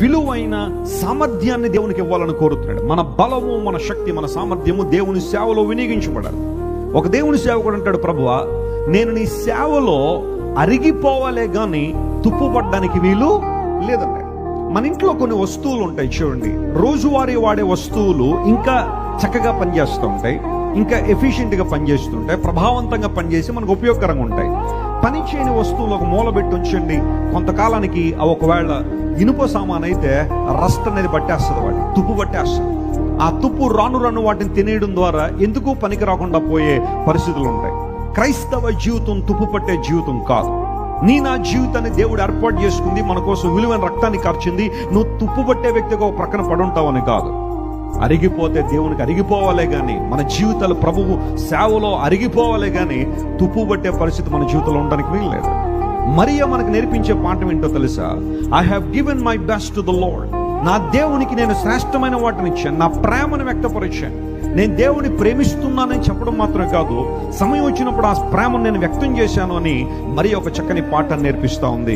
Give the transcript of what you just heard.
విలువైన సామర్థ్యాన్ని దేవునికి ఇవ్వాలని కోరుతున్నాడు. మన బలము, మన శక్తి, మన సామర్థ్యము దేవుని సేవలో వినియోగించబడాలి. ఒక దేవుని సేవకుడు అంటాడు, ప్రభువా నేను నీ సేవలో అరిగిపోవాలే గాని తుప్పుపడ్డానికి వీలు లేదన్నాడు. మన ఇంట్లో కొన్ని వస్తువులు ఉంటాయి చూడండి, రోజువారీ వాడే వస్తువులు ఇంకా చక్కగా పనిచేస్తూ ఉంటాయి, ఇంకా ఎఫిషియెంట్గా పనిచేస్తుంటాయి, ప్రభావవంతంగా పనిచేసి మనకు ఉపయోగకరంగా ఉంటాయి. పని చేయని వస్తువులు ఒక మూల పెట్టి ఉంచండి, కొంతకాలానికి ఒకవేళ ఇనుప సామాన్ అయితే రస్ట్ అనేది పట్టేస్తుంది, వాటి తుప్పు పట్టేస్తుంది. ఆ తుప్పు రాను రాను వాటిని తినేయడం ద్వారా ఎందుకు పనికి రాకుండా పోయే పరిస్థితులు ఉంటాయి. క్రైస్తవ జీవితం తుప్పు పట్టే జీవితం కాదు. నా జీవితాన్ని దేవుడు ఏర్పాటు చేసుకుంది, మన కోసం విలువైన రక్తాన్ని కార్చింది. నువ్వు తుప్పు పట్టే వ్యక్తిగా ఒక ప్రక్కన పడుంటావని కాదు. అరిగిపోతే దేవునికి అరిగిపోవాలే గాని, మన జీవితాలు ప్రభువు సేవలో అరిగిపోవాలే గాని తుప్పు పట్టే పరిస్థితి మన జీవితంలో ఉండడానికి వీల్లేదు. మరియా మనకు నేర్పించే పాఠం ఏంటో తెలుసా? I have given my best to the lord. నా దేవునికి నేను శ్రేష్టమైన వాటిని ఇచ్చాను, నా ప్రేమను వ్యక్తపరిచాను. నేను దేవుని ప్రేమిస్తున్నానని చెప్పడం మాత్రమే కాదు, సమయం వచ్చినప్పుడు ఆ ప్రేమను నేను వ్యక్తం చేశాను అని మరి ఒక చక్కని పాఠాన్ని నేర్పిస్తా ఉంది.